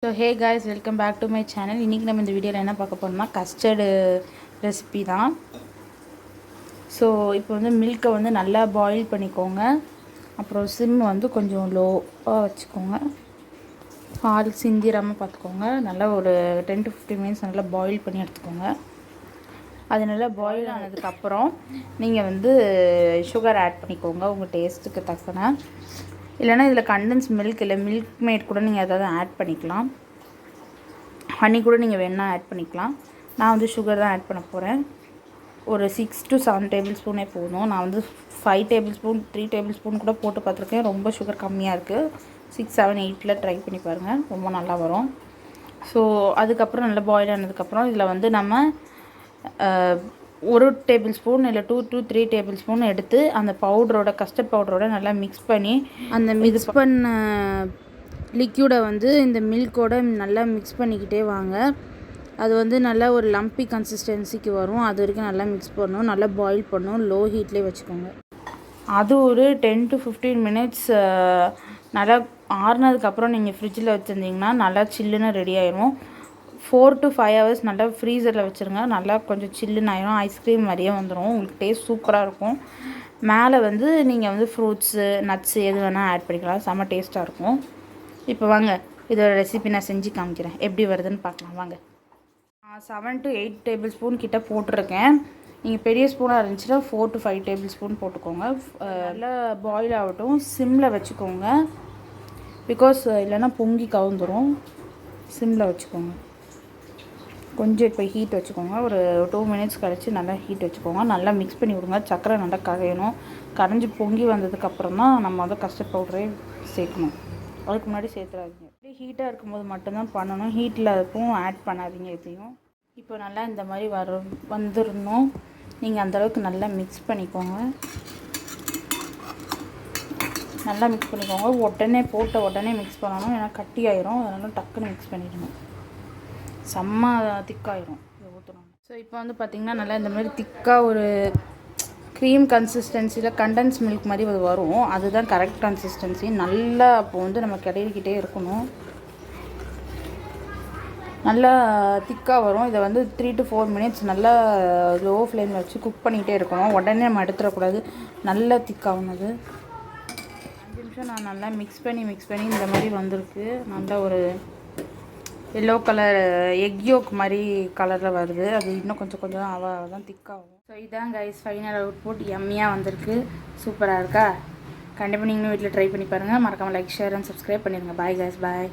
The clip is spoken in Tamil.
So hey guys, welcome back to my channel. இன்றைக்கி நம்ம இந்த வீடியோவில் என்ன பார்க்க போகிறோம்னா கஸ்டர்டு ரெசிபி தான். ஸோ இப்போ வந்து மில்கை வந்து நல்லா பாயில் பண்ணிக்கோங்க. அப்புறம் சிம் வந்து கொஞ்சம் லோவாக வச்சுக்கோங்க. பால் சிந்திராமல் பார்த்துக்கோங்க. நல்லா ஒரு 10 to 15 மினிட்ஸ் நல்லா பாயில் பண்ணி எடுத்துக்கோங்க. அது நல்லா பாயில் ஆனதுக்கப்புறம் நீங்கள் வந்து சுகர் ஆட் பண்ணிக்கோங்க உங்கள் டேஸ்ட்டுக்கு தக்கன. இல்லைனா இதில் கண்டன்ஸ் மில்க் இல்லை மில்க் மேட் கூட நீங்கள் எதாவது ஆட் பண்ணிக்கலாம். ஹனி கூட நீங்கள் வேணால் ஆட் பண்ணிக்கலாம். நான் வந்து சுகர் தான் ஆட் பண்ண போகிறேன். ஒரு 6 to 7 டேபிள் ஸ்பூனே போதும். நான் வந்து 5 டேபிள் ஸ்பூன் 3 டேபிள் ஸ்பூன் கூட போட்டு பார்த்துருக்கேன். ரொம்ப சுகர் கம்மியாக இருக்குது. 6, 7, 8 ட்ரை பண்ணி பாருங்கள், ரொம்ப நல்லா வரும். ஸோ அதுக்கப்புறம் நல்லா பாயில் ஆனதுக்கப்புறம் இதில் வந்து நம்ம 1 டேபிள் ஸ்பூன் இல்லை 2 to 3 டேபிள் ஸ்பூன் எடுத்து அந்த பவுடரோட கஸ்டர்ட் பவுடரோட நல்லா மிக்ஸ் பண்ணி அந்த மிக்ஸ் பண்ண லிக்யூடை வந்து இந்த மில்கோட நல்லா மிக்ஸ் பண்ணிக்கிட்டே வாங்க. அது வந்து நல்லா ஒரு லம்பி கன்சிஸ்டன்சிக்கு வரும். அது வரைக்கும் நல்லா மிக்ஸ் பண்ணணும். நல்லா பாயில் பண்ணணும். லோ ஹீட்லேயே வச்சுக்கோங்க. அது ஒரு 10 to 15 மினிட்ஸ் நல்லா ஆறுனதுக்கப்புறம் நீங்கள் ஃப்ரிட்ஜில் வச்சுருந்தீங்கன்னா நல்லா சில்லுன்னு ரெடி ஆயிரும். 4 to 5 hours நல்லா ஃப்ரீசரில் வச்சுருங்க. நல்லா கொஞ்சம் சில்லுன்னு ஆயிரும். ஐஸ்கிரீம் மாதிரியே வந்துடும். உங்களுக்கு டேஸ்ட் சூப்பராக இருக்கும். மேலே வந்து நீங்கள் வந்து ஃப்ரூட்ஸு நட்ஸு எது வேணால் ஆட் பண்ணிக்கலாம். செம்ம டேஸ்ட்டாக இருக்கும். இப்போ வாங்க இதோட ரெசிபி நான் செஞ்சு காமிக்கிறேன், எப்படி வருதுன்னு பார்க்கலாம் வாங்க. 7 to 8 டேபிள் ஸ்பூன் கிட்ட போட்டிருக்கேன். நீங்கள் பெரிய ஸ்பூனாக இருந்துச்சுன்னா 4 to 5 டேபிள் ஸ்பூன் போட்டுக்கோங்க. நல்லா பாயில் ஆகட்டும். சிம்மில் வச்சுக்கோங்க. பிகாஸ் இல்லைன்னா பொங்கி கவுந்துடும். சிம்மில் வச்சுக்கோங்க. கொஞ்சம் இப்போ ஹீட் வச்சுக்கோங்க. ஒரு 2 மினிட்ஸ் கழித்து நல்லா ஹீட் வச்சுக்கோங்க. நல்லா மிக்ஸ் பண்ணி விடுங்க. சர்க்கரை நல்லா கரையணும். கரைஞ்சி பொங்கி வந்ததுக்கப்புறம் தான் நம்ம வந்து கஸ்டர்ட் பவுடரே சேர்க்கணும். அதுக்கு முன்னாடி சேர்த்துறாதீங்க. ஹீட்டாக இருக்கும்போது மட்டும்தான் பண்ணணும். ஹீட்டில் இருக்கும் ஆட் பண்ணாதீங்க எப்பயும். இப்போ நல்லா இந்த மாதிரி வந்துடணும். நீங்கள் அந்தளவுக்கு நல்லா மிக்ஸ் பண்ணிக்கோங்க. நல்லா மிக்ஸ் பண்ணிக்கோங்க. உடனே போட்ட உடனே மிக்ஸ் பண்ணணும், ஏன்னா கட்டி ஆயிரும். அதனால் டக்குன்னு மிக்ஸ் பண்ணிடணும். செம்ம திக்காயிரும் இதை ஊற்றணும். ஸோ இப்போ வந்து பார்த்திங்கன்னா நல்லா இந்த மாதிரி திக்காக ஒரு க்ரீம் கன்சிஸ்டன்சியில் கண்டன்ஸ் மில்க் மாதிரி அது வரும். அதுதான் கரெக்ட் கன்சிஸ்டன்சி. நல்லா அப்போ வந்து நம்ம கிளறிக்கிட்டே இருக்கணும். நல்லா திக்காக வரும். இதை வந்து 3 to 4 மினிட்ஸ் நல்லா லோ ஃப்ளேமில் வச்சு குக் பண்ணிக்கிட்டே இருக்கணும். உடனே நம்ம எடுத்துடக்கூடாது. நல்லா திக்காகும். அது 5 நிமிஷம் நான் நல்லா மிக்ஸ் பண்ணி இந்த மாதிரி வந்திருக்கு. நல்லா ஒரு எல்லோ கலர் எக் யோக் மாதிரி கலரில் வருது. அது இன்னும் கொஞ்சம் தான் திக்காகும். ஸோ இதான் கைஸ் ஃபைனல் அவுட்புட். எம்மியாக வந்திருக்கு. சூப்பராக இருக்கா? கண்டிப்பாக நீங்களும் வீட்டில் ட்ரை பண்ணி பாருங்கள். மறக்காமல் லைக், ஷேர் அண்ட் சப்ஸ்கிரைப் பண்ணிடுங்க. பாய் கைஸ், பாய்.